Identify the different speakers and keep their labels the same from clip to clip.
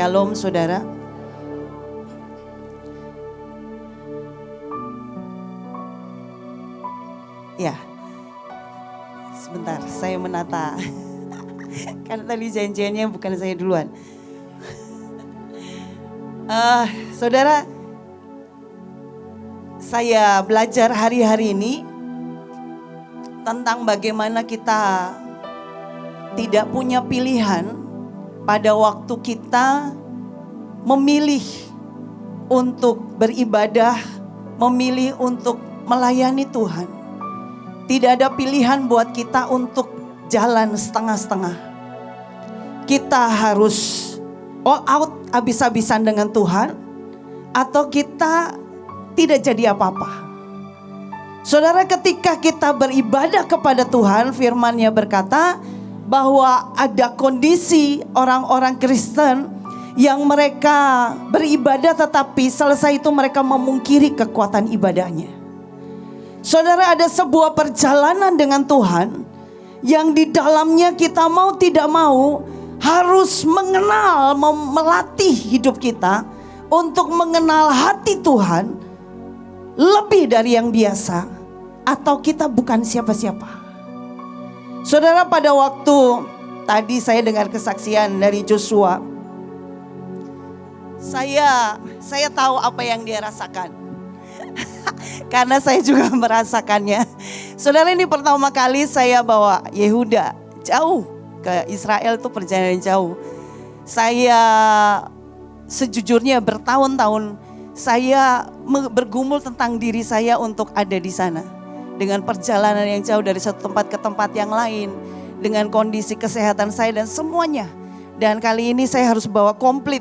Speaker 1: Shalom saudara. Ya, sebentar saya menata. Karena tadi janjiannya bukan saya duluan. Saudara, saya belajar hari-hari ini tentang bagaimana kita tidak punya pilihan pada waktu kita memilih untuk beribadah, memilih untuk melayani Tuhan. Tidak ada pilihan buat kita untuk jalan setengah-setengah. Kita harus all out habis-habisan dengan Tuhan, atau kita tidak jadi apa-apa. Saudara, ketika kita beribadah kepada Tuhan, firman-Nya berkata bahwa ada kondisi orang-orang Kristen yang mereka beribadah tetapi selesai itu mereka memungkiri kekuatan ibadahnya. Saudara, ada sebuah perjalanan dengan Tuhan yang di dalamnya kita mau tidak mau harus mengenal, melatih hidup kita untuk mengenal hati Tuhan lebih dari yang biasa, atau kita bukan siapa-siapa. Saudara, pada waktu tadi saya dengar kesaksian dari Joshua, saya tahu apa yang dia rasakan. Karena saya juga merasakannya. Saudara, ini pertama kali saya bawa Yehuda jauh ke Israel, itu perjalanan jauh. Saya sejujurnya bertahun-tahun saya bergumul tentang diri saya untuk ada di sana. Dengan perjalanan yang jauh dari satu tempat ke tempat yang lain, dengan kondisi kesehatan saya dan semuanya. Dan kali ini saya harus bawa komplit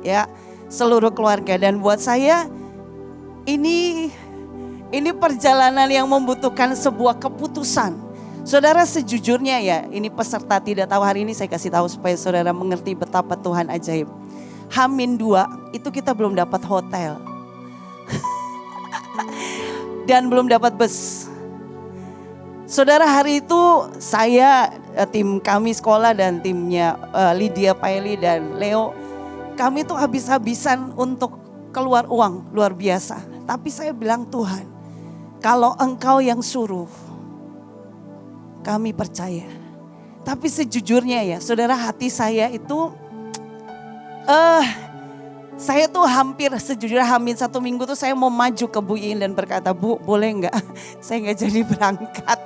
Speaker 1: ya, seluruh keluarga. Dan buat saya ini perjalanan yang membutuhkan sebuah keputusan. Saudara, sejujurnya ya, ini peserta tidak tahu, hari ini saya kasih tahu supaya saudara mengerti betapa Tuhan ajaib. H-2 itu kita belum dapat hotel. Dan belum dapat bus. Saudara, hari itu saya, tim kami sekolah dan timnya Lydia, Paeli dan Leo, kami tuh habis-habisan untuk keluar uang luar biasa. Tapi saya bilang, Tuhan, kalau Engkau yang suruh, kami percaya. Tapi sejujurnya ya, saudara, hati saya itu saya tuh sejujurnya hampir 1 minggu tuh saya mau maju ke Bu Iin dan berkata, Bu, boleh gak? Saya gak jadi berangkat.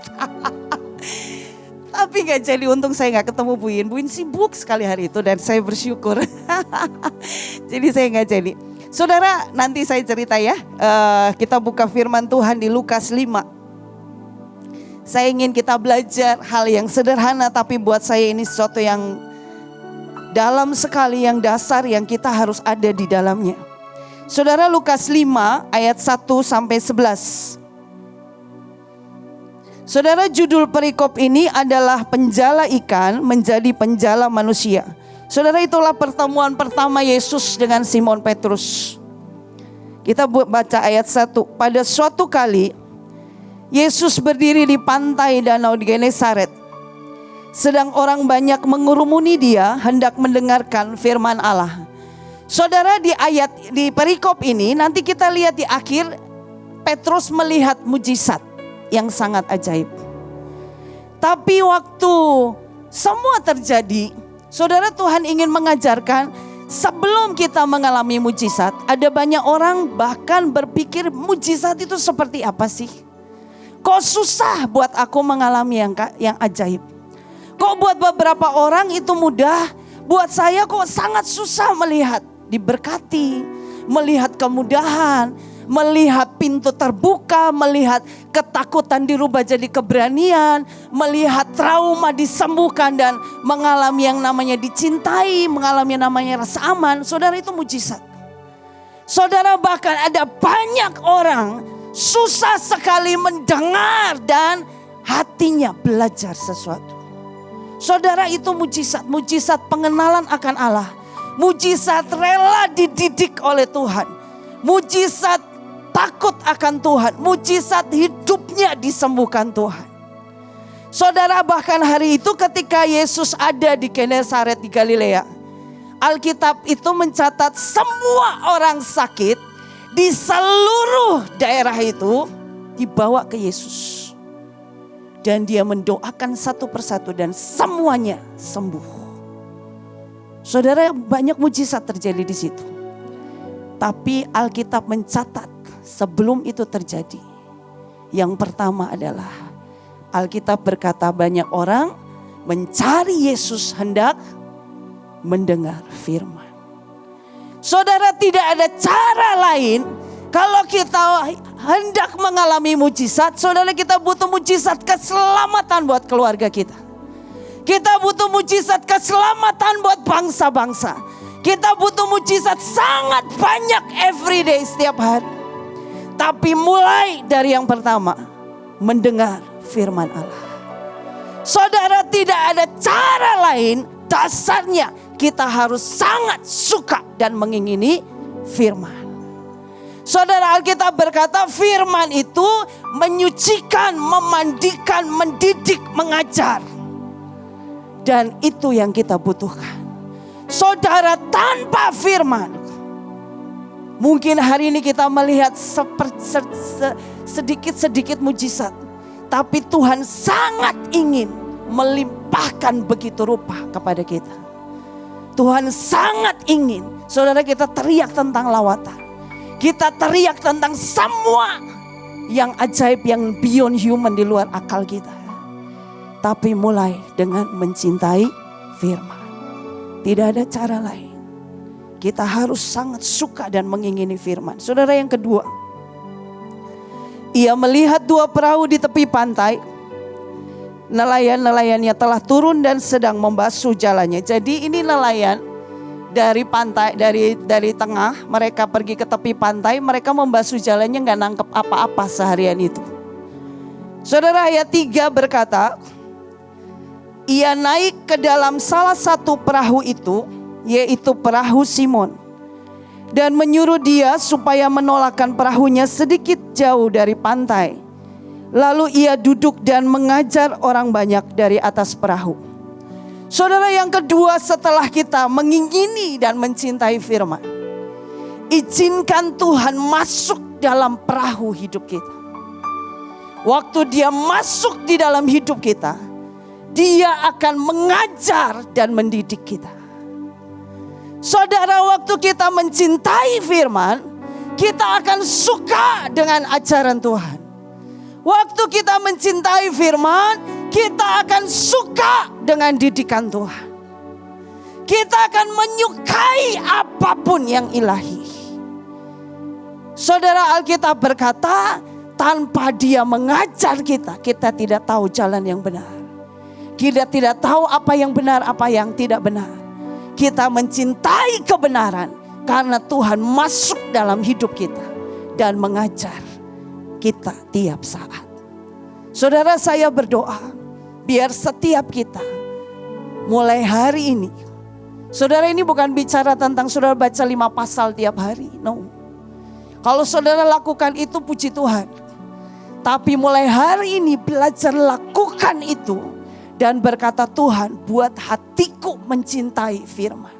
Speaker 1: Tapi gak jadi, untung saya gak ketemu Bu Iin. Bu Iin sibuk sekali hari itu dan saya bersyukur. Jadi saya gak jadi. Saudara, nanti saya cerita ya. Kita buka firman Tuhan di Lukas 5. Saya ingin kita belajar hal yang sederhana, tapi buat saya ini sesuatu yang dalam sekali, yang dasar, yang kita harus ada di dalamnya. Saudara, Lukas 5 ayat 1-11. Saudara, judul perikop ini adalah penjala ikan menjadi penjala manusia. Saudara, itulah pertemuan pertama Yesus dengan Simon Petrus. Kita baca ayat 1. Pada suatu kali Yesus berdiri di pantai danau di Genesaret. Sedang orang banyak mengurumuni dia hendak mendengarkan firman Allah. Saudara, di perikop ini nanti kita lihat di akhir, Petrus melihat mujizat yang sangat ajaib. Tapi waktu semua terjadi, saudara, Tuhan ingin mengajarkan sebelum kita mengalami mujizat, ada banyak orang bahkan berpikir mujizat itu seperti apa sih? Kok susah buat aku mengalami yang ajaib? Kok buat beberapa orang itu mudah, buat saya kok sangat susah melihat diberkati, melihat kemudahan, melihat pintu terbuka, melihat ketakutan dirubah jadi keberanian, melihat trauma disembuhkan dan mengalami yang namanya dicintai, mengalami yang namanya rasa aman. Saudara, itu mujizat. Saudara, bahkan ada banyak orang susah sekali mendengar dan hatinya belajar sesuatu. Saudara, itu mujizat. Mujizat pengenalan akan Allah. Mujizat rela dididik oleh Tuhan. Mujizat takut akan Tuhan. Mujizat hidupnya disembuhkan Tuhan. Saudara, bahkan hari itu ketika Yesus ada di Genesaret di Galilea, Alkitab itu mencatat semua orang sakit di seluruh daerah itu dibawa ke Yesus. Dan dia mendoakan satu persatu dan semuanya sembuh. Saudara, banyak mujizat terjadi di situ. Tapi Alkitab mencatat sebelum itu terjadi. Yang pertama adalah Alkitab berkata banyak orang mencari Yesus hendak mendengar firman. Saudara, tidak ada cara lain kalau kita hendak mengalami mujizat. Saudara, kita butuh mujizat keselamatan buat keluarga kita. Kita butuh mujizat keselamatan buat bangsa-bangsa. Kita butuh mujizat sangat banyak everyday, setiap hari. Tapi mulai dari yang pertama, mendengar firman Allah. Saudara, tidak ada cara lain, dasarnya kita harus sangat suka dan mengingini firman. Saudara, Alkitab berkata firman itu menyucikan, memandikan, mendidik, mengajar. Dan itu yang kita butuhkan. Saudara, tanpa firman, mungkin hari ini kita melihat sedikit-sedikit mujizat. Tapi Tuhan sangat ingin melimpahkan begitu rupa kepada kita. Tuhan sangat ingin, saudara, kita teriak tentang lawatan. Kita teriak tentang semua yang ajaib, yang beyond human, di luar akal kita. Tapi mulai dengan mencintai firman. Tidak ada cara lain. Kita harus sangat suka dan mengingini firman. Saudara, yang kedua, ia melihat 2 perahu di tepi pantai. Nelayan-nelayannya telah turun dan sedang membasuh jalannya. Jadi ini nelayan dari pantai, dari tengah, mereka pergi ke tepi pantai, mereka membasuh jalannya, nggak nangkep apa-apa seharian itu. Saudara, ayat 3 berkata, ia naik ke dalam salah satu perahu itu, yaitu perahu Simon, dan menyuruh dia supaya menolakkan perahunya sedikit jauh dari pantai. Lalu ia duduk dan mengajar orang banyak dari atas perahu. Saudara, yang kedua setelah kita mengingini dan mencintai firman, izinkan Tuhan masuk dalam perahu hidup kita. Waktu dia masuk di dalam hidup kita, dia akan mengajar dan mendidik kita. Saudara, waktu kita mencintai firman, kita akan suka dengan ajaran Tuhan. Waktu kita mencintai firman, kita akan suka dengan didikan Tuhan. Kita akan menyukai apapun yang ilahi. Saudara, Alkitab berkata, tanpa dia mengajar kita, kita tidak tahu jalan yang benar. Kita tidak tahu apa yang benar, apa yang tidak benar. Kita mencintai kebenaran karena Tuhan masuk dalam hidup kita dan mengajar kita tiap saat. Saudara, saya berdoa biar setiap kita mulai hari ini, saudara, ini bukan bicara tentang saudara baca 5 pasal tiap hari, no. Kalau saudara lakukan itu, puji Tuhan. Tapi mulai hari ini belajar lakukan itu dan berkata, Tuhan, buat hatiku mencintai firman.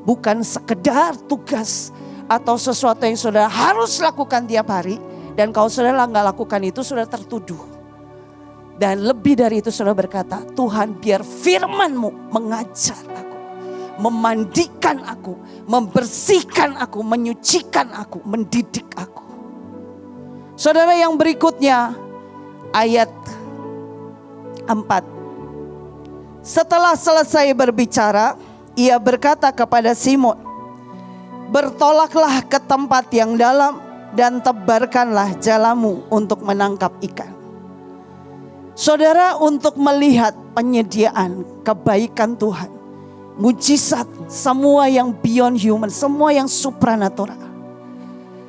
Speaker 1: Bukan sekedar tugas atau sesuatu yang saudara harus lakukan tiap hari. Dan kalau saudara nggak lakukan itu, saudara tertuduh. Dan lebih dari itu, saudara berkata, Tuhan, biar firman-Mu mengajar aku, memandikan aku, membersihkan aku, menyucikan aku, mendidik aku. Saudara, yang berikutnya ayat 4. Setelah selesai berbicara, ia berkata kepada Simon, bertolaklah ke tempat yang dalam dan tebarkanlah jalamu untuk menangkap ikan. Saudara, untuk melihat penyediaan kebaikan Tuhan, mujizat, semua yang beyond human, semua yang supranatural,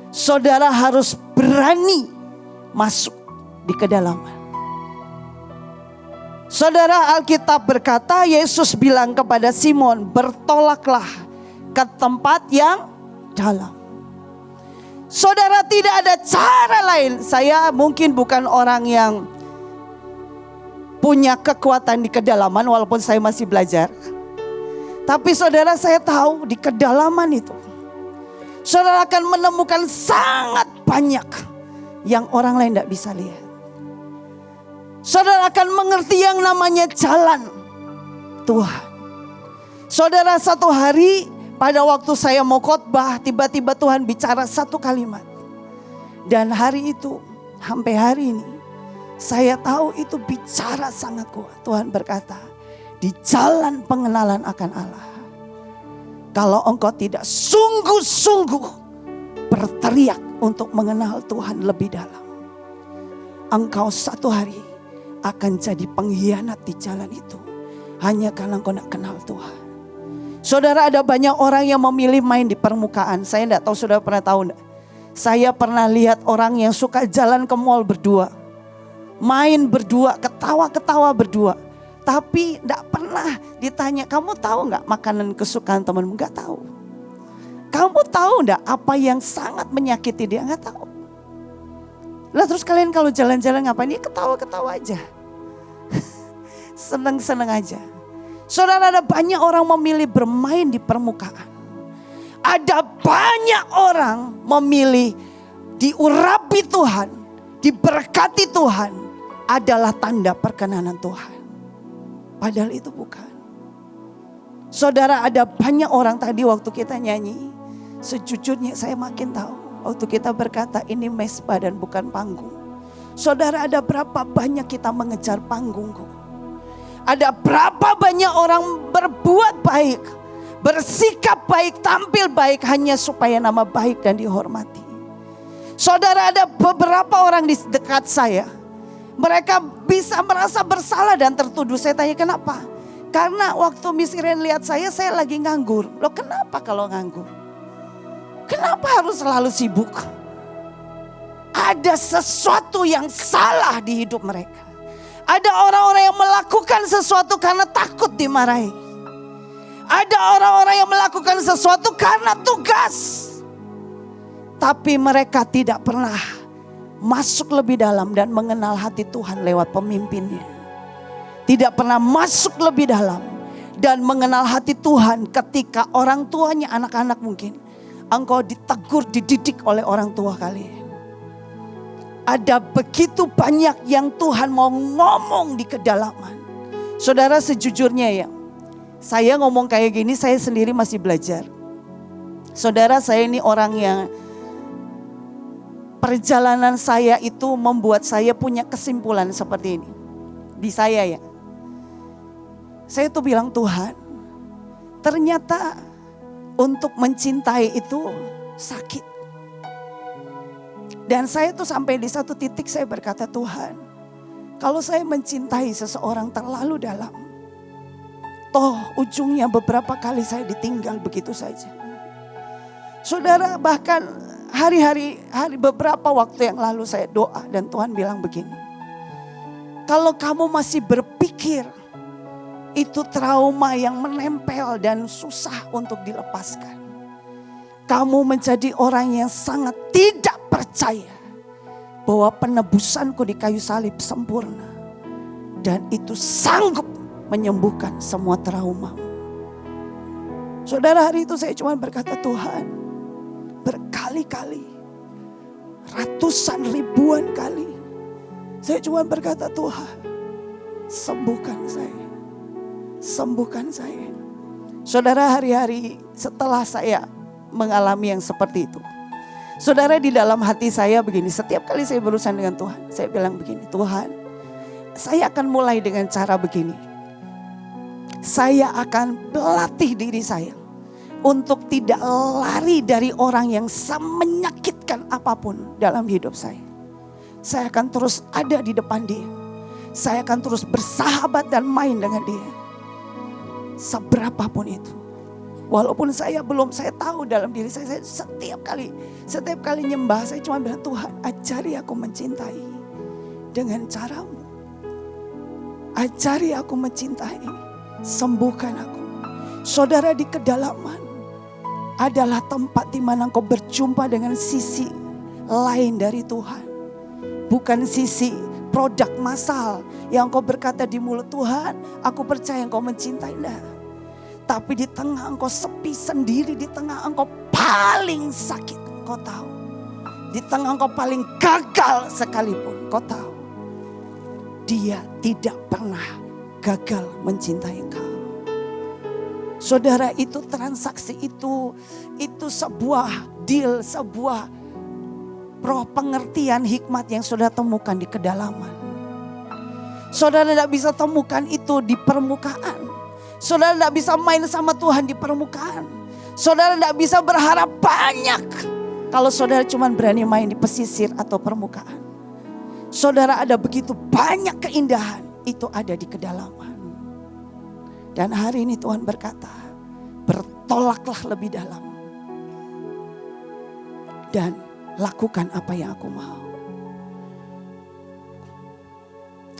Speaker 1: saudara harus berani masuk di kedalaman. Saudara, Alkitab berkata, Yesus bilang kepada Simon, bertolaklah ke tempat yang dalam. Saudara, tidak ada cara lain. Saya mungkin bukan orang yang punya kekuatan di kedalaman, walaupun saya masih belajar. Tapi saudara, saya tahu di kedalaman itu saudara akan menemukan sangat banyak yang orang lain tidak bisa lihat. Saudara akan mengerti yang namanya jalan Tuhan. Saudara, satu hari pada waktu saya mau khotbah, tiba-tiba Tuhan bicara satu kalimat. Dan hari itu sampai hari ini saya tahu itu bicara sangat kuat. Tuhan berkata, di jalan pengenalan akan Allah, kalau engkau tidak sungguh-sungguh berteriak untuk mengenal Tuhan lebih dalam, engkau satu hari akan jadi pengkhianat di jalan itu. Hanya karena engkau tidak kenal Tuhan. Saudara, ada banyak orang yang memilih main di permukaan. Saya tidak tahu saudara pernah tahu enggak? Saya pernah lihat orang yang suka jalan ke mall berdua. Main berdua, ketawa-ketawa berdua. Tapi tidak pernah ditanya, kamu tahu enggak makanan kesukaan temanmu? Enggak tahu. Kamu tahu enggak apa yang sangat menyakiti dia? Enggak tahu. Lah terus kalian kalau jalan-jalan ngapain? Ya ketawa-ketawa aja. Seneng-seneng aja. Saudara, ada banyak orang memilih bermain di permukaan. Ada banyak orang memilih diurapi Tuhan, diberkati Tuhan adalah tanda perkenanan Tuhan. Padahal itu bukan. Saudara, ada banyak orang tadi waktu kita nyanyi, sejujurnya saya makin tahu. Waktu kita berkata ini mesbah dan bukan panggung. Saudara, ada berapa banyak kita mengejar panggung kok. Ada berapa banyak orang berbuat baik, bersikap baik, tampil baik hanya supaya nama baik dan dihormati. Saudara, ada beberapa orang di dekat saya. Mereka bisa merasa bersalah dan tertuduh. Saya tanya kenapa? Karena waktu Miss Irene lihat saya lagi nganggur. Loh kenapa kalau nganggur? Kenapa harus selalu sibuk? Ada sesuatu yang salah di hidup mereka. Ada orang-orang yang melakukan sesuatu karena takut dimarahi. Ada orang-orang yang melakukan sesuatu karena tugas. Tapi mereka tidak pernah masuk lebih dalam dan mengenal hati Tuhan lewat pemimpinnya. Tidak pernah masuk lebih dalam dan mengenal hati Tuhan ketika orang tuanya, anak-anak mungkin. Engkau ditegur, dididik oleh orang tua kalian. Ada begitu banyak yang Tuhan mau ngomong di kedalaman. Saudara, sejujurnya ya, saya ngomong kayak gini saya sendiri masih belajar. Saudara, saya ini orang yang perjalanan saya itu membuat saya punya kesimpulan seperti ini. Di saya ya. Saya tuh bilang, Tuhan, ternyata untuk mencintai itu sakit. Dan saya tuh sampai di satu titik saya berkata, Tuhan, kalau saya mencintai seseorang terlalu dalam, toh ujungnya beberapa kali saya ditinggal begitu saja. Saudara, bahkan hari beberapa waktu yang lalu saya doa dan Tuhan bilang begini. Kalau kamu masih berpikir itu trauma yang menempel dan susah untuk dilepaskan, kamu menjadi orang yang sangat tidak percaya bahwa penebusanku di kayu salib sempurna dan itu sanggup menyembuhkan semua trauma. Saudara, hari itu saya cuma berkata, Tuhan, berkali-kali, ratusan ribuan kali saya cuma berkata, Tuhan, sembuhkan saya, sembuhkan saya. Saudara, hari-hari setelah saya mengalami yang seperti itu, saudara, di dalam hati saya begini, setiap kali saya berurusan dengan Tuhan, saya bilang begini, Tuhan, saya akan mulai dengan cara begini. Saya akan melatih diri saya untuk tidak lari dari orang yang menyakitkan apapun dalam hidup saya. Saya akan terus ada di depan dia. Saya akan terus bersahabat dan main dengan dia. Seberapapun itu. Walaupun saya tahu dalam diri saya setiap kali nyembah, saya cuma bilang, Tuhan, ajari aku mencintai dengan caramu. Ajari aku mencintai, sembuhkan aku. Saudara, di kedalaman adalah tempat di mana engkau berjumpa dengan sisi lain dari Tuhan. Bukan sisi produk massal yang engkau berkata di mulut, Tuhan, aku percaya engkau mencintai. Nah, Tetapi di tengah engkau sepi sendiri, di tengah engkau paling sakit, engkau tahu. Di tengah engkau paling gagal sekalipun, engkau tahu. Dia tidak pernah gagal mencintai engkau. Saudara, itu transaksi itu sebuah deal, sebuah pengertian hikmat yang saudara temukan di kedalaman. Saudara tidak bisa temukan itu di permukaan. Saudara tidak bisa main sama Tuhan di permukaan. Saudara tidak bisa berharap banyak kalau saudara cuma berani main di pesisir atau permukaan. Saudara, ada begitu banyak keindahan, itu ada di kedalaman. Dan hari ini Tuhan berkata, bertolaklah lebih dalam dan lakukan apa yang aku mau.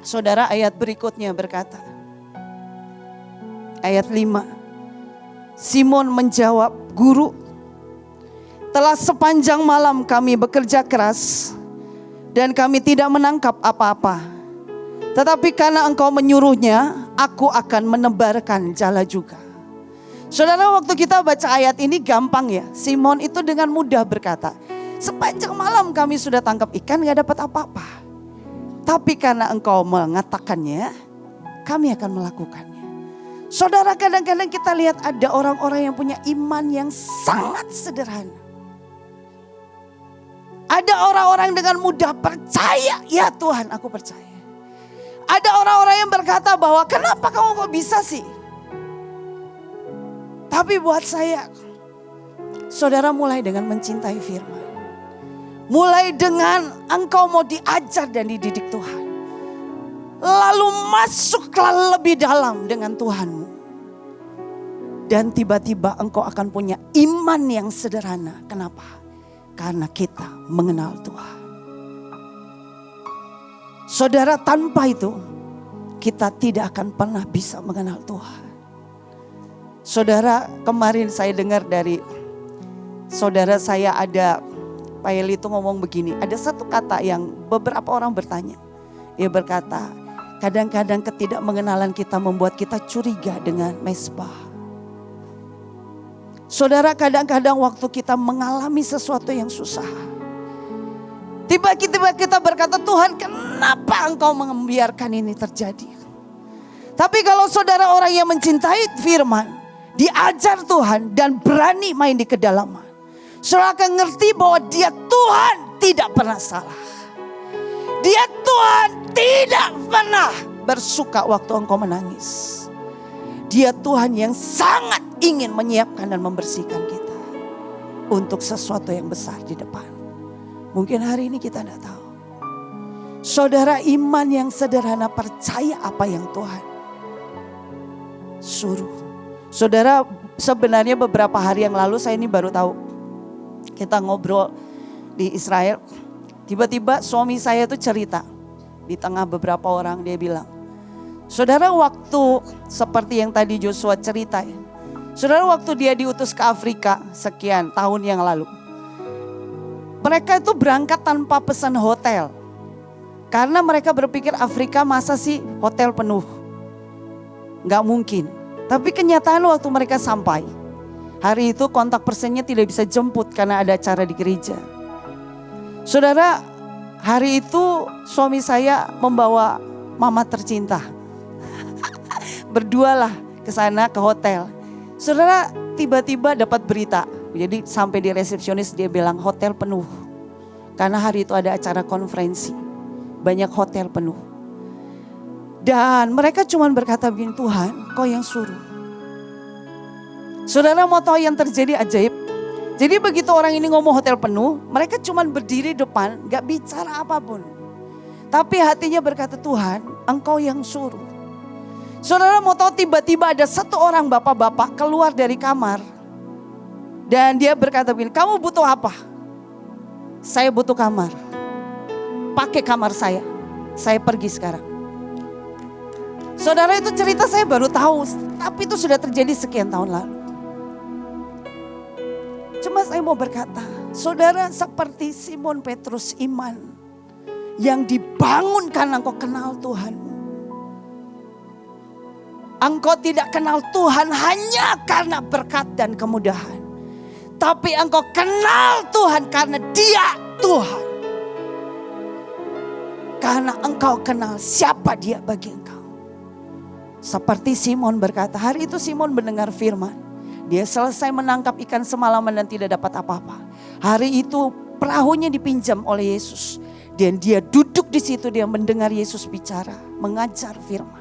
Speaker 1: Saudara, ayat berikutnya berkata, ayat 5, Simon menjawab, Guru, telah sepanjang malam kami bekerja keras dan kami tidak menangkap apa-apa. Tetapi karena engkau menyuruhnya, aku akan menebarkan jala juga. Saudara, waktu kita baca ayat ini gampang ya. Simon itu dengan mudah berkata, sepanjang malam kami sudah tangkap ikan, gak dapat apa-apa. Tapi karena engkau mengatakannya, kami akan melakukannya. Saudara, kadang-kadang kita lihat ada orang-orang yang punya iman yang sangat sederhana. Ada orang-orang dengan mudah percaya, ya Tuhan aku percaya. Ada orang-orang yang berkata bahwa kenapa kamu kok bisa sih? Tapi buat saya, saudara, mulai dengan mencintai firman. Mulai dengan engkau mau diajar dan dididik Tuhan. Lalu masuklah lebih dalam dengan Tuhanmu. Dan tiba-tiba engkau akan punya iman yang sederhana. Kenapa? Karena kita mengenal Tuhan. Saudara, tanpa itu kita tidak akan pernah bisa mengenal Tuhan. Saudara, kemarin saya dengar dari saudara saya, ada Pak Eli itu ngomong begini. Ada satu kata yang beberapa orang bertanya. Ia berkata, kadang-kadang ketidakmengenalan kita membuat kita curiga dengan mezbah. Saudara, kadang-kadang waktu kita mengalami sesuatu yang susah, tiba-tiba kita berkata, Tuhan, kenapa engkau membiarkan ini terjadi? Tapi kalau saudara orang yang mencintai firman, diajar Tuhan dan berani main di kedalaman, saudara akan ngerti bahwa dia Tuhan tidak pernah salah. Dia Tuhan tidak pernah bersuka waktu engkau menangis. Dia Tuhan yang sangat ingin menyiapkan dan membersihkan kita untuk sesuatu yang besar di depan. Mungkin hari ini kita tidak tahu. Saudara, iman yang sederhana percaya apa yang Tuhan suruh. Saudara, sebenarnya beberapa hari yang lalu saya ini baru tahu. Kita ngobrol di Israel. Tiba-tiba suami saya itu cerita. Di tengah beberapa orang dia bilang, saudara, waktu seperti yang tadi Joshua cerita ya. Saudara, waktu dia diutus ke Afrika sekian tahun yang lalu. Mereka itu berangkat tanpa pesan hotel. Karena mereka berpikir Afrika masa sih hotel penuh. Gak mungkin. Tapi kenyataan waktu mereka sampai, hari itu kontak personnya tidak bisa jemput karena ada acara di gereja. Saudara, hari itu suami saya membawa mama tercinta. Berdualah ke sana ke hotel. Saudara, tiba-tiba dapat berita. Jadi sampai di resepsionis dia bilang hotel penuh. Karena hari itu ada acara konferensi. Banyak hotel penuh. Dan mereka cuma berkata begini, Tuhan, kau yang suruh. Saudara mau tahu yang terjadi ajaib? Jadi begitu orang ini ngomong hotel penuh, mereka cuma berdiri depan, gak bicara apapun. Tapi hatinya berkata, Tuhan, engkau yang suruh. Saudara mau tahu, tiba-tiba ada satu orang bapak-bapak keluar dari kamar. Dan dia berkata begini, kamu butuh apa? Saya butuh kamar. Pakai kamar saya pergi sekarang. Saudara, itu cerita saya baru tahu, tapi itu sudah terjadi sekian tahun lalu. Cuma saya mau berkata, saudara, seperti Simon Petrus, iman yang dibangun karena engkau kenal Tuhan. Engkau tidak kenal Tuhan hanya karena berkat dan kemudahan. Tapi engkau kenal Tuhan karena Dia Tuhan. Karena engkau kenal siapa Dia bagi engkau. Seperti Simon berkata, hari itu Simon mendengar firman. Dia selesai menangkap ikan semalaman dan tidak dapat apa-apa. Hari itu perahunya dipinjam oleh Yesus. Dan dia duduk di situ, dia mendengar Yesus bicara, mengajar firman.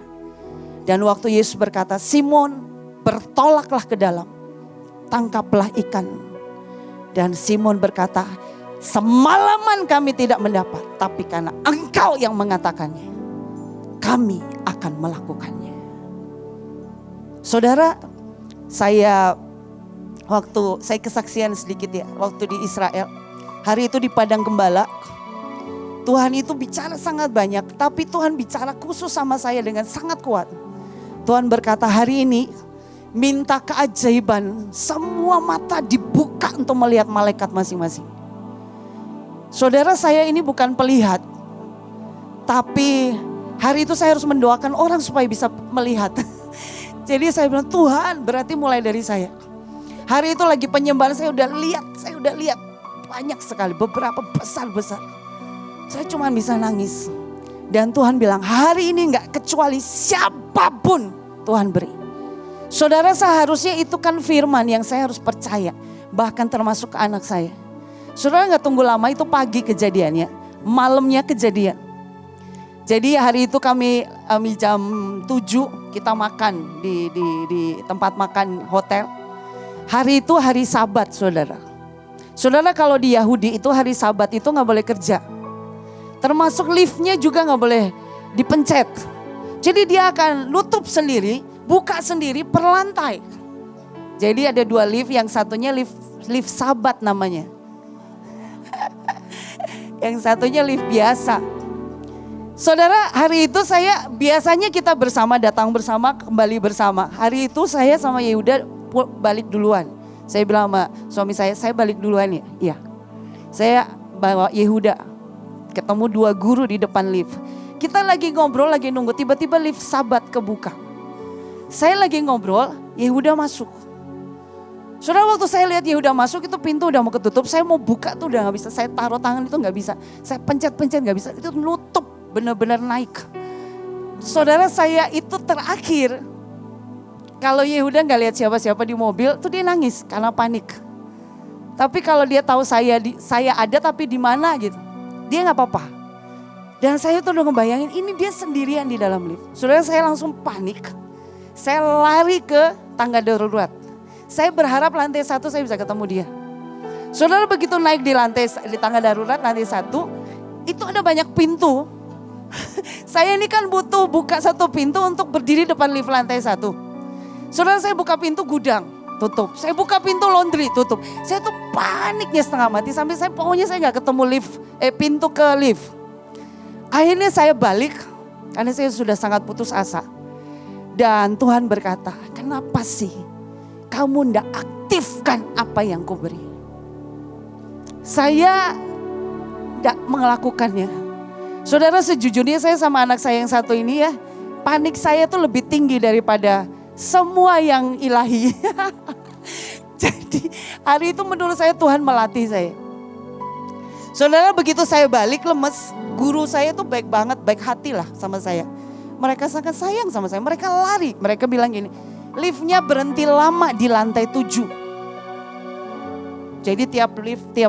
Speaker 1: Dan waktu Yesus berkata, Simon bertolaklah ke dalam, tangkaplah ikan. Dan Simon berkata, semalaman kami tidak mendapat, tapi karena engkau yang mengatakannya, kami akan melakukannya. Saudara, saya kesaksian sedikit ya, waktu di Israel, hari itu di Padang Gembala, Tuhan itu bicara sangat banyak, tapi Tuhan bicara khusus sama saya dengan sangat kuat. Tuhan berkata, hari ini minta keajaiban, semua mata dibuka untuk melihat malaikat masing-masing. Saudara, saya ini bukan pelihat, tapi hari itu saya harus mendoakan orang supaya bisa melihat. Jadi saya bilang, Tuhan berarti mulai dari saya. Hari itu lagi penyembahan saya udah lihat banyak sekali, beberapa besar-besar. Saya cuma bisa nangis. Dan Tuhan bilang, hari ini enggak kecuali siapapun Tuhan beri. Saudara, seharusnya itu kan firman yang saya harus percaya. Bahkan termasuk ke anak saya. Saudara, enggak tunggu lama, itu pagi kejadiannya. Malamnya kejadian. Jadi hari itu kami jam 7 kita makan di tempat makan hotel. Hari itu hari Sabat, saudara. Saudara, kalau di Yahudi itu hari Sabat itu enggak boleh kerja. Termasuk liftnya juga gak boleh dipencet. Jadi dia akan nutup sendiri, buka sendiri per lantai. Jadi ada 2 lift, yang satunya lift Sabat namanya. Yang satunya lift biasa. Saudara, hari itu biasanya kita bersama, datang bersama, kembali bersama. Hari itu saya sama Yehuda balik duluan. Saya bilang sama suami saya balik duluan ya. Iya. Saya bawa Yehuda. Ketemu 2 guru di depan lift. Kita lagi ngobrol, lagi nunggu. Tiba-tiba lift Sabat kebuka. Saya lagi ngobrol, Yehuda masuk. Saudara, waktu saya lihat Yehuda masuk, itu pintu udah mau ketutup. Saya mau buka tuh udah gak bisa. Saya taruh tangan itu gak bisa. Saya pencet-pencet gak bisa. Itu nutup, benar-benar naik. Saudara, saya itu terakhir. Kalau Yehuda gak lihat siapa-siapa di mobil, tuh dia nangis karena panik. Tapi kalau dia tahu saya ada tapi di mana gitu. Dia gak apa-apa. Dan saya tuh udah ngebayangin ini dia sendirian di dalam lift. Saudara, saya langsung panik. Saya lari ke tangga darurat. Saya berharap lantai 1 saya bisa ketemu dia. Saudara, begitu naik di tangga darurat lantai 1. Itu ada banyak pintu. Saya ini kan butuh buka 1 pintu untuk berdiri depan lift lantai 1. Saudara, saya buka pintu gudang, tutup. Saya buka pintu laundry, tutup. Saya tuh paniknya setengah mati sampai pokoknya saya gak ketemu pintu ke lift. Akhirnya saya balik karena saya sudah sangat putus asa. Dan Tuhan berkata, kenapa sih kamu ndak aktifkan apa yang kuberi? Saya ndak melakukannya. Saudara, sejujurnya saya sama anak saya yang satu ini ya, panik saya tuh lebih tinggi daripada semua yang ilahi. Jadi hari itu menurut saya Tuhan melatih saya. Saudara, begitu saya balik lemes, guru saya tuh baik banget, baik hati lah sama saya. Mereka sangat sayang sama saya, mereka lari. Mereka bilang gini, liftnya berhenti lama di lantai 7. Jadi tiap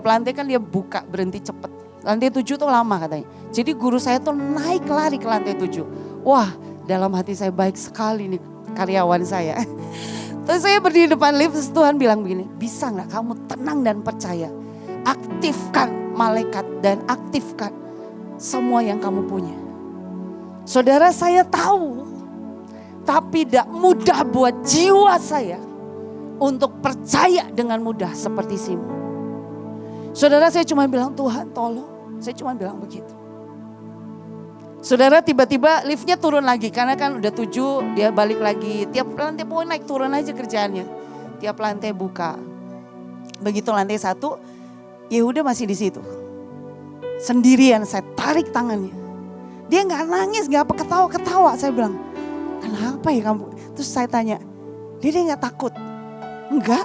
Speaker 1: lantai kan dia buka berhenti cepet. Lantai 7 tuh lama katanya. Jadi guru saya tuh naik lari ke lantai 7. Wah, dalam hati saya baik sekali nih karyawan saya. Terus saya berdiri depan lift, Tuhan bilang begini, bisa gak kamu tenang dan percaya. Aktifkan malaikat dan aktifkan semua yang kamu punya. Saudara, saya tahu, tapi tidak mudah buat jiwa saya untuk percaya dengan mudah seperti Simon. Saudara, saya cuma bilang, Tuhan tolong. Saya cuma bilang begitu. Saudara, tiba-tiba liftnya turun lagi karena kan udah 7, dia balik lagi. Tiap lantai pokoknya naik turun aja kerjaannya. Tiap lantai buka. Begitu lantai 1, Yehuda masih di situ. Sendirian, saya tarik tangannya. Dia gak nangis, gak apa ketawa-ketawa. Saya bilang, kenapa ya kamu? Terus saya tanya, Dede gak takut? Enggak.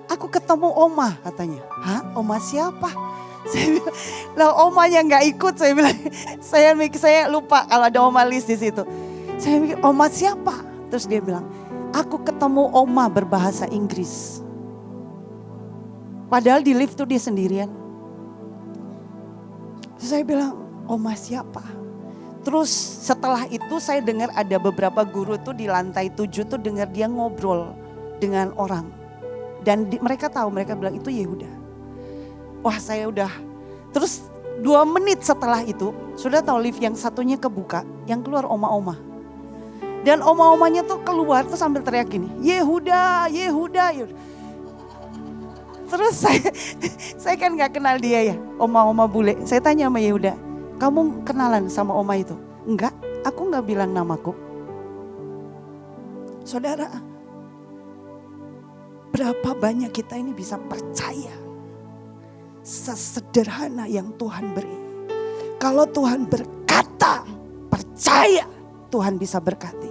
Speaker 1: Aku ketemu Oma katanya. Hah, Oma siapa? Saya bilang, lah omanya gak ikut. Saya bilang, saya lupa kalau ada Oma Lis di situ. Saya mikir, Oma siapa? Terus dia bilang, aku ketemu Oma berbahasa Inggris. Padahal di lift tuh dia sendirian. Terus saya bilang, Oma siapa? Terus setelah itu saya dengar ada beberapa guru tuh di lantai 7 tuh dengar dia ngobrol dengan orang. Dan mereka tahu, mereka bilang itu Yehuda. Wah saya udah, terus 2 menit setelah itu, sudah tahu lift yang satunya kebuka, yang keluar oma-oma. Dan oma-omanya tuh keluar tuh sambil teriak gini, Yehuda, Yehuda, Yehuda. Terus saya kan gak kenal dia ya, oma-oma bule. Saya tanya sama Yehuda, kamu kenalan sama oma itu? Enggak, aku gak bilang namaku. Saudara, berapa banyak kita ini bisa percaya sesederhana yang Tuhan beri. Kalau Tuhan berkata, percaya Tuhan bisa berkati.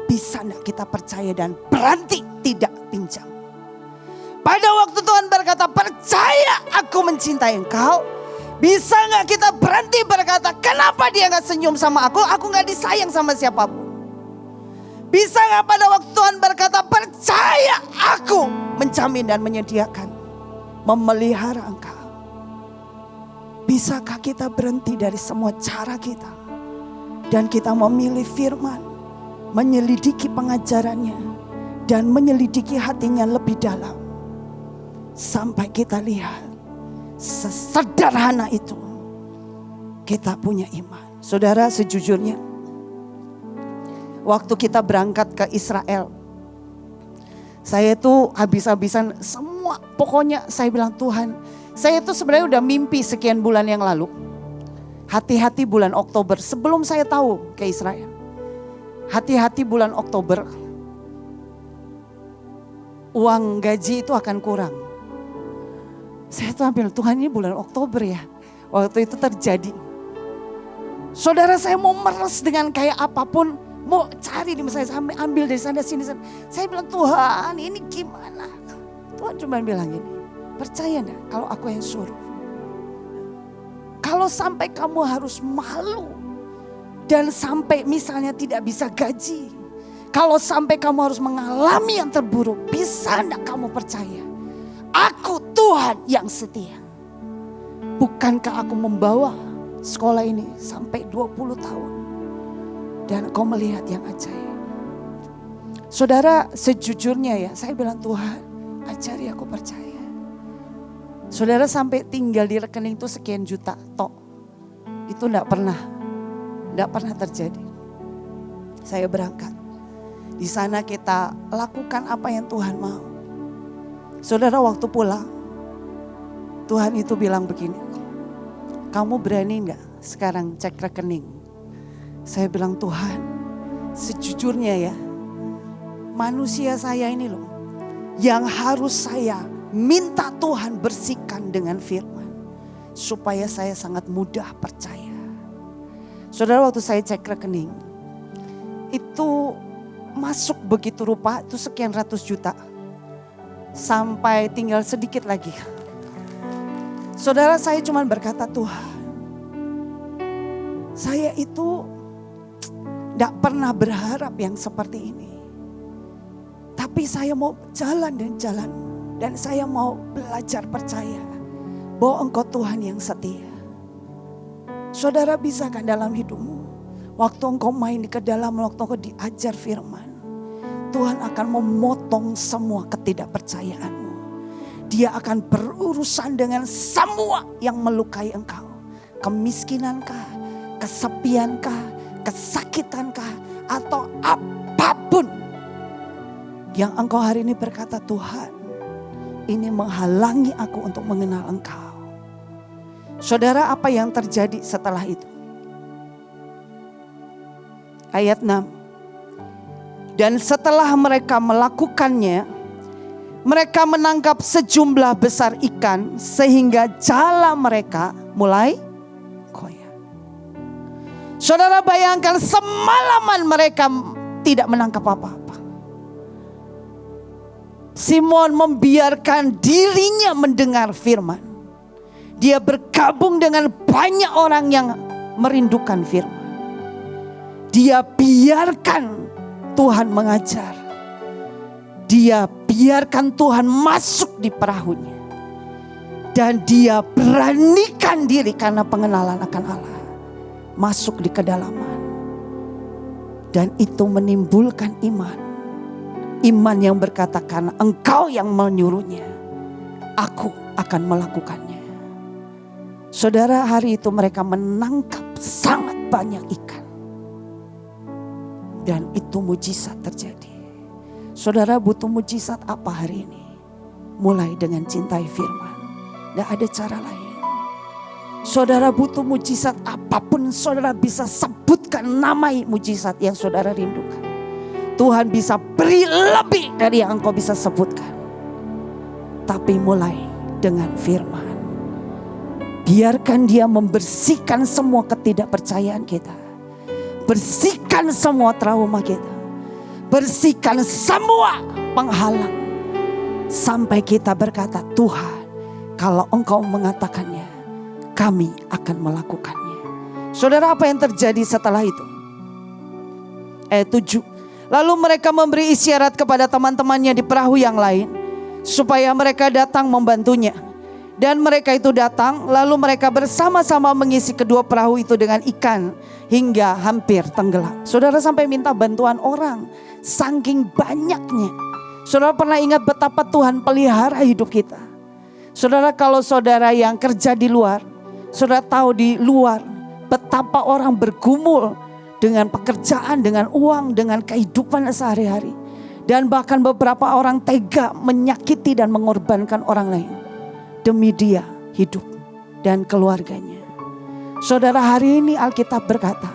Speaker 1: Bisa gak kita percaya dan berhenti tidak pinjam. Pada waktu Tuhan berkata, percaya aku mencintai engkau. Bisa gak kita berhenti berkata, kenapa dia gak senyum sama aku gak disayang sama siapapun. Bisa gak pada waktu Tuhan berkata, percaya aku menjamin dan menyediakan, memelihara engkau. Bisakah kita berhenti dari semua cara kita, dan kita memilih firman, menyelidiki pengajarannya, dan menyelidiki hatinya lebih dalam. Sampai kita lihat, sesederhana itu kita punya iman. Saudara, sejujurnya waktu kita berangkat ke Israel, saya itu habis-habisan semua, pokoknya saya bilang Tuhan, saya itu sebenarnya udah mimpi sekian bulan yang lalu. Hati-hati bulan Oktober, sebelum saya tahu ke Israel. Hati-hati bulan Oktober, uang gaji itu akan kurang. Saya tuh ambil, Tuhan ini bulan Oktober ya. Waktu itu terjadi. Saudara, saya mau meres dengan kayak apapun. Mau cari di saya ambil dari sana sini. Saya bilang, Tuhan ini gimana? Tuhan cuma bilang gini, percaya enggak kalau aku yang suruh? Kalau sampai kamu harus malu. Dan sampai misalnya tidak bisa gaji. Kalau sampai kamu harus mengalami yang terburuk. Bisa enggak kamu percaya? Aku Tuhan yang setia. Bukankah aku membawa sekolah ini sampai 20 tahun. Dan kau melihat yang ajaib. Saudara, sejujurnya ya, saya bilang Tuhan, ajari aku percaya. Saudara, sampai tinggal di rekening itu sekian juta tok. Itu enggak pernah terjadi. Saya berangkat. Di sana kita lakukan apa yang Tuhan mau. Saudara, waktu pulang, Tuhan itu bilang begini, kamu berani enggak sekarang cek rekening? Saya bilang, Tuhan, sejujurnya ya, manusia saya ini loh, yang harus saya minta Tuhan bersihkan dengan firman, supaya saya sangat mudah percaya. Saudara, waktu saya cek rekening, itu masuk begitu rupa, itu sekian ratus juta. Sampai tinggal sedikit lagi. Saudara, saya cuma berkata, Tuhan, saya itu tidak pernah berharap yang seperti ini. Tapi saya mau jalan dan jalan. Dan saya mau belajar percaya bahwa Engkau Tuhan yang setia. Saudara, bisakah dalam hidupmu, waktu engkau main ke dalam, waktu engkau diajar firman, Tuhan akan memotong semua ketidakpercayaanmu. Dia akan berurusan dengan semua yang melukai engkau. Kemiskinankah, kesepiankah, kesakitankah, atau apapun yang engkau hari ini berkata, Tuhan, ini menghalangi aku untuk mengenal engkau. Saudara, apa yang terjadi setelah itu? Ayat 6. Dan setelah mereka melakukannya, mereka menangkap sejumlah besar ikan sehingga jala mereka mulai koyak. Saudara, bayangkan semalaman mereka tidak menangkap apa-apa. Simon membiarkan dirinya mendengar firman. Dia bergabung dengan banyak orang yang merindukan firman. Dia biarkan Tuhan mengajar. Dia biarkan Tuhan masuk di perahunya. Dan dia beranikan diri karena pengenalan akan Allah. Masuk di kedalaman. Dan itu menimbulkan iman. Iman yang berkata, karena Engkau yang menyuruhnya, aku akan melakukannya. Saudara, hari itu mereka menangkap sangat banyak ikan. Dan itu mujizat terjadi. Saudara butuh mujizat apa hari ini? Mulai dengan cintai firman. Tidak ada cara lain. Saudara butuh mujizat apapun, saudara bisa sebutkan, namai mujizat yang saudara rindukan. Tuhan bisa beri lebih dari yang engkau bisa sebutkan. Tapi mulai dengan firman. Biarkan dia membersihkan semua ketidakpercayaan kita. Bersihkan semua trauma kita. Bersihkan semua penghalang. Sampai kita berkata, Tuhan, kalau Engkau mengatakannya, kami akan melakukannya. Saudara, apa yang terjadi setelah itu? Ayat 7. Lalu mereka memberi isyarat kepada teman-temannya di perahu yang lain, supaya mereka datang membantunya. Dan mereka itu datang, lalu mereka bersama-sama mengisi kedua perahu itu dengan ikan hingga hampir tenggelam. Saudara sampai minta bantuan orang, saking banyaknya. Saudara pernah ingat betapa Tuhan pelihara hidup kita? Saudara, kalau saudara yang kerja di luar, saudara tahu di luar betapa orang bergumul dengan pekerjaan, dengan uang, dengan kehidupan sehari-hari. Dan bahkan beberapa orang tega menyakiti dan mengorbankan orang lain demi dia hidup dan keluarganya. Saudara, hari ini Alkitab berkata,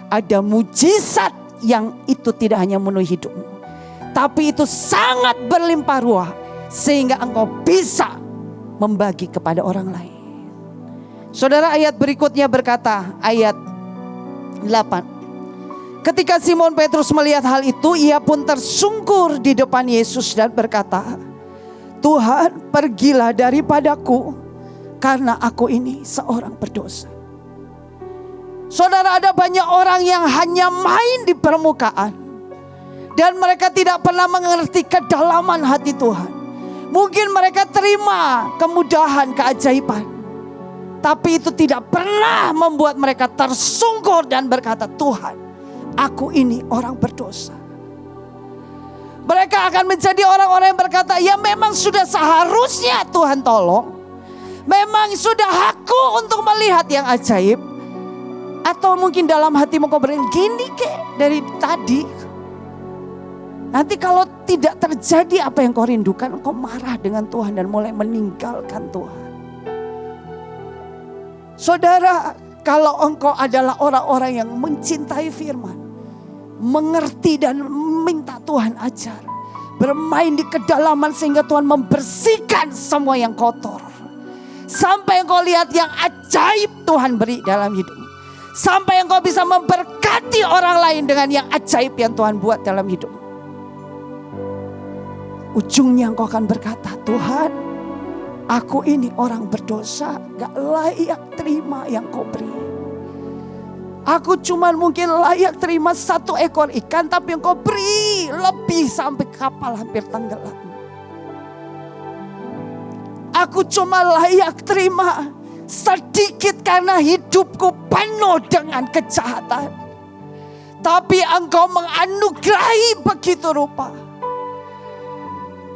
Speaker 1: ada mujizat yang itu tidak hanya memenuhi hidupmu, tapi itu sangat berlimpah ruah sehingga engkau bisa membagi kepada orang lain. Saudara, ayat berikutnya berkata, ayat 8. Ketika Simon Petrus melihat hal itu, ia pun tersungkur di depan Yesus dan berkata, Tuhan, pergilah daripadaku, karena aku ini seorang berdosa. Saudara, ada banyak orang yang hanya main di permukaan, dan mereka tidak pernah mengerti kedalaman hati Tuhan. Mungkin mereka terima kemudahan, keajaiban, tapi itu tidak pernah membuat mereka tersungkur dan berkata, Tuhan, aku ini orang berdosa. Mereka akan menjadi orang-orang yang berkata, ya memang sudah seharusnya Tuhan tolong. Memang sudah hakku untuk melihat yang ajaib. Atau mungkin dalam hatimu kau berkata, gini kek dari tadi. Nanti kalau tidak terjadi apa yang kau rindukan, engkau marah dengan Tuhan dan mulai meninggalkan Tuhan. Saudara, kalau engkau adalah orang-orang yang mencintai firman, mengerti dan minta Tuhan ajar, bermain di kedalaman sehingga Tuhan membersihkan semua yang kotor, sampai engkau lihat yang ajaib Tuhan beri dalam hidupmu, sampai engkau bisa memberkati orang lain dengan yang ajaib yang Tuhan buat dalam hidupmu. Ujungnya engkau akan berkata, Tuhan, aku ini orang berdosa, gak layak terima yang kau beri. Aku cuma mungkin layak terima 1 ekor ikan, tapi engkau beri lebih sampai kapal hampir tenggelam. Aku cuma layak terima sedikit karena hidupku penuh dengan kejahatan. Tapi engkau menganugerahi begitu rupa.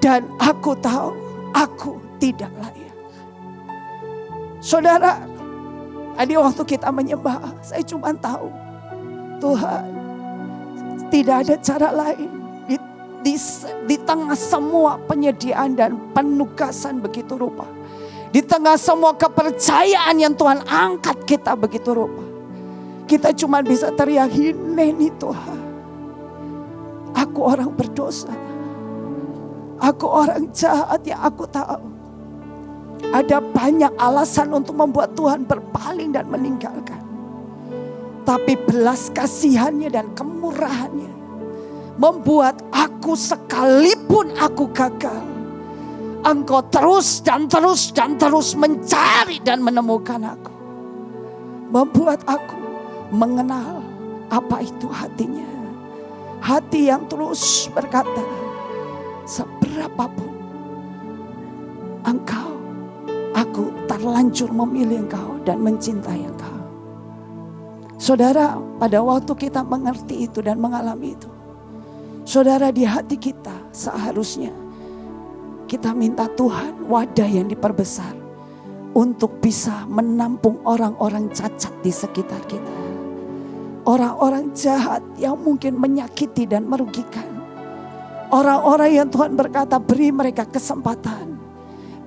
Speaker 1: Dan aku tahu aku tidak layak. Saudara, tadi waktu kita menyembah, saya cuma tahu Tuhan, tidak ada cara lain di tengah semua penyediaan dan penugasan begitu rupa, di tengah semua kepercayaan yang Tuhan angkat kita begitu rupa, kita cuma bisa teriak, Hineni Tuhan, aku orang berdosa, aku orang jahat yang aku tahu. Ada banyak alasan untuk membuat Tuhan berpaling dan meninggalkan. Tapi belas kasihannya dan kemurahannya membuat aku sekalipun aku gagal, Engkau terus dan terus dan terus mencari dan menemukan aku. Membuat aku mengenal apa itu hatinya. Hati yang terus berkata, seberapapun Engkau, aku terlanjur memilih Engkau dan mencintai Engkau. Saudara, pada waktu kita mengerti itu dan mengalami itu, saudara, di hati kita seharusnya kita minta Tuhan wadah yang diperbesar untuk bisa menampung orang-orang cacat di sekitar kita. Orang-orang jahat yang mungkin menyakiti dan merugikan. Orang-orang yang Tuhan berkata, beri mereka kesempatan,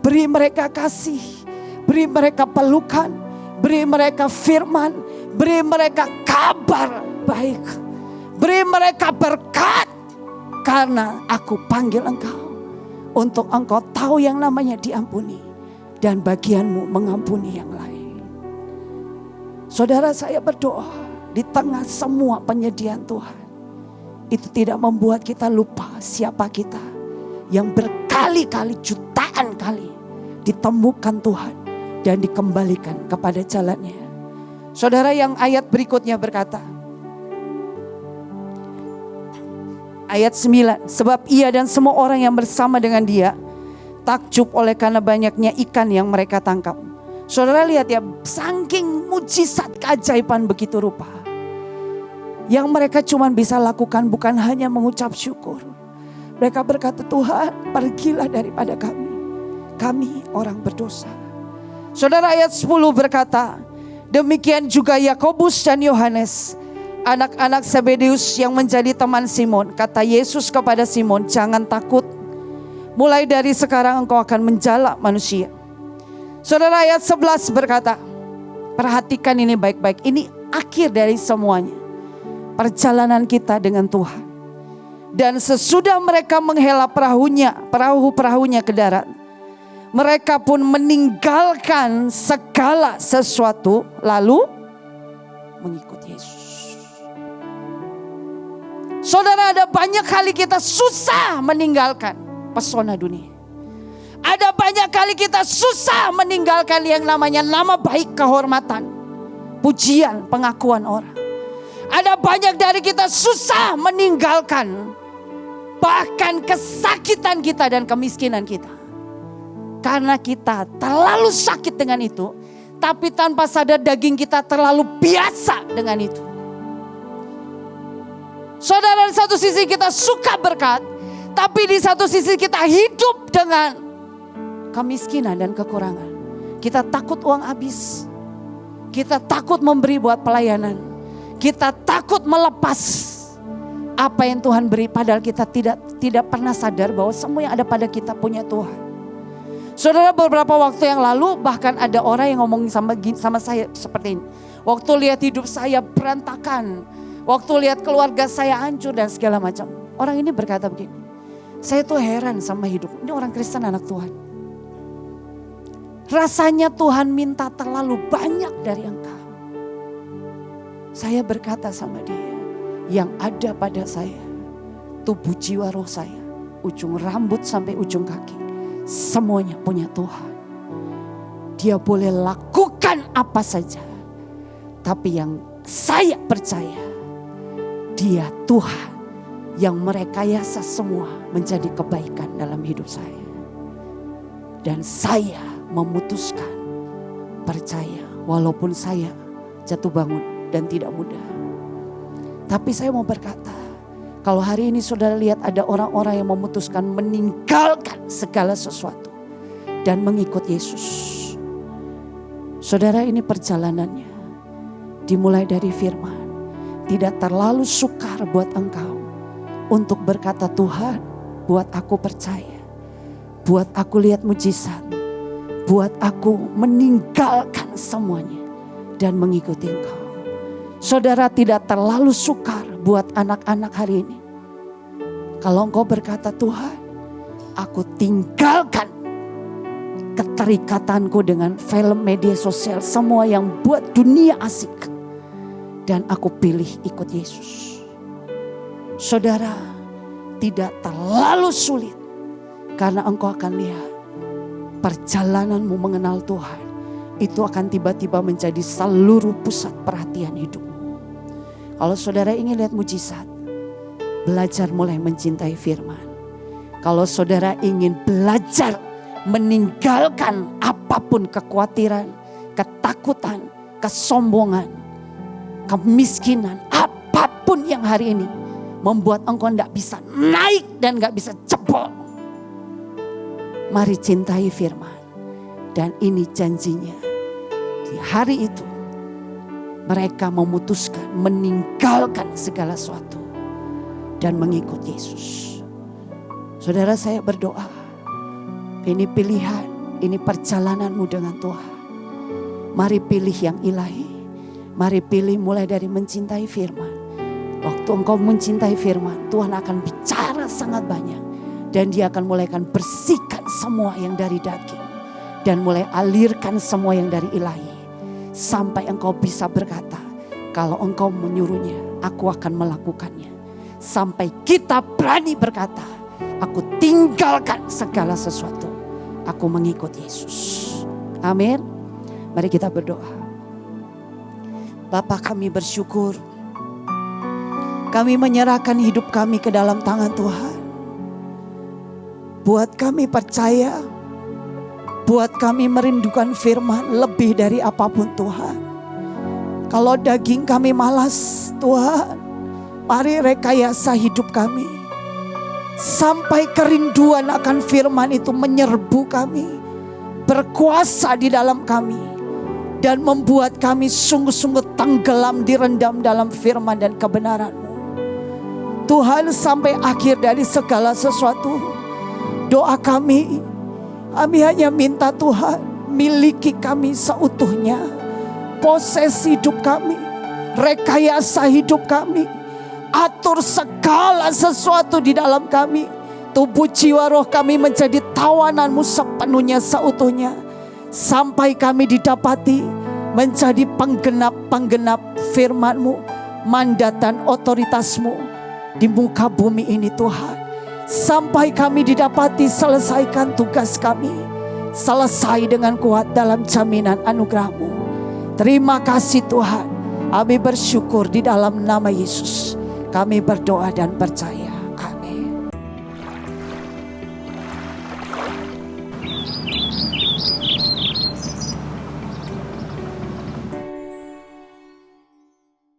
Speaker 1: beri mereka kasih, beri mereka pelukan, beri mereka firman, beri mereka kabar baik, beri mereka berkat. Karena aku panggil engkau untuk engkau tahu yang namanya diampuni, dan bagianmu mengampuni yang lain. Saudara, saya berdoa di tengah semua penyediaan Tuhan, itu tidak membuat kita lupa siapa kita yang berkali-kali, jutaan kali ditemukan Tuhan dan dikembalikan kepada jalannya. Saudara, yang ayat berikutnya berkata, ayat 9, sebab ia dan semua orang yang bersama dengan dia takjub oleh karena banyaknya ikan yang mereka tangkap. Saudara lihat ya, saking mujizat keajaiban begitu rupa, yang mereka cuma bisa lakukan bukan hanya mengucap syukur. Mereka berkata, Tuhan, pergilah daripada kami orang berdosa. Saudara, ayat 10 berkata, demikian juga Yakobus dan Yohanes, anak-anak Zebedeus yang menjadi teman Simon. Kata Yesus kepada Simon, jangan takut, mulai dari sekarang engkau akan menjala manusia. Saudara, ayat 11 berkata, perhatikan ini baik-baik, ini akhir dari semuanya, perjalanan kita dengan Tuhan. Dan sesudah mereka menghela perahu-perahunya ke darat, mereka pun meninggalkan segala sesuatu lalu mengikut Yesus. Saudara, ada banyak kali kita susah meninggalkan pesona dunia. Ada banyak kali kita susah meninggalkan yang namanya nama baik, kehormatan, pujian, pengakuan orang. Ada banyak dari kita susah meninggalkan bahkan kesakitan kita dan kemiskinan kita. Karena kita terlalu sakit dengan itu, tapi tanpa sadar daging kita terlalu biasa dengan itu. Saudara, di satu sisi kita suka berkat, tapi di satu sisi kita hidup dengan kemiskinan dan kekurangan. Kita takut uang habis. Kita takut memberi buat pelayanan. Kita takut melepas apa yang Tuhan beri, padahal kita tidak pernah sadar bahwa semua yang ada pada kita punya Tuhan. Saudara, beberapa waktu yang lalu bahkan ada orang yang ngomong sama saya seperti ini. Waktu lihat hidup saya berantakan, waktu lihat keluarga saya hancur dan segala macam. Orang ini berkata begini, saya tuh heran sama hidup. Ini orang Kristen, anak Tuhan. Rasanya Tuhan minta terlalu banyak dari engkau. Saya berkata sama dia, yang ada pada saya, tubuh jiwa roh saya, ujung rambut sampai ujung kaki, semuanya punya Tuhan. Dia boleh lakukan apa saja, tapi yang saya percaya, Dia Tuhan yang merekayasa semua menjadi kebaikan dalam hidup saya. Dan saya memutuskan percaya, walaupun saya jatuh bangun dan tidak mudah. Tapi saya mau berkata, kalau hari ini saudara lihat ada orang-orang yang memutuskan meninggalkan segala sesuatu dan mengikut Yesus. Saudara, ini perjalanannya dimulai dari firman. Tidak terlalu sukar buat engkau untuk berkata, Tuhan, buat aku percaya, buat aku lihat mujizat, buat aku meninggalkan semuanya dan mengikuti engkau. Saudara, tidak terlalu sukar buat anak-anak hari ini kalau engkau berkata, Tuhan, aku tinggalkan keterikatanku dengan film media sosial, semua yang buat dunia asik, dan aku pilih ikut Yesus. Saudara, tidak terlalu sulit. Karena engkau akan lihat perjalananmu mengenal Tuhan itu akan tiba-tiba menjadi seluruh pusat perhatian hidupmu. Kalau saudara ingin lihat mujizat, belajar mulai mencintai firman. Kalau saudara ingin belajar meninggalkan apapun kekhawatiran, ketakutan, kesombongan, kemiskinan, apapun yang hari ini membuat engkau tidak bisa naik dan gak bisa jebol. Mari cintai firman. Dan ini janjinya. Di hari itu mereka memutuskan meninggalkan segala sesuatu dan mengikut Yesus. Saudara, saya berdoa. Ini pilihan, ini perjalananmu dengan Tuhan. Mari pilih yang ilahi. Mari pilih mulai dari mencintai firman. Waktu engkau mencintai firman, Tuhan akan bicara sangat banyak. Dan dia akan mulai bersihkan semua yang dari daging. Dan mulai alirkan semua yang dari ilahi. Sampai engkau bisa berkata, kalau engkau menyuruhnya, aku akan melakukannya. Sampai kita berani berkata, aku tinggalkan segala sesuatu. Aku mengikut Yesus. Amin. Mari kita berdoa. Bapa, kami bersyukur. Kami menyerahkan hidup kami ke dalam tangan Tuhan. Buat kami percaya. Buat kami merindukan firman lebih dari apapun Tuhan. Kalau daging kami malas, Tuhan, mari rekayasa hidup kami. Sampai kerinduan akan firman itu menyerbu kami. Berkuasa di dalam kami. Dan membuat kami sungguh-sungguh tenggelam direndam dalam firman dan kebenaran-Mu. Tuhan, sampai akhir dari segala sesuatu, doa kami hanya minta Tuhan miliki kami seutuhnya. Posesi hidup kami, rekayasa hidup kami, atur segala sesuatu di dalam kami. Tubuh jiwa roh kami menjadi tawanan-Mu sepenuhnya seutuhnya. Sampai kami didapati menjadi penggenap-penggenap firman-Mu, mandat dan otoritas-Mu di muka bumi ini Tuhan. Sampai kami didapati selesaikan tugas kami. Selesai dengan kuat dalam jaminan anugerah-Mu. Terima kasih Tuhan. Kami bersyukur di dalam nama Yesus. Kami berdoa dan percaya.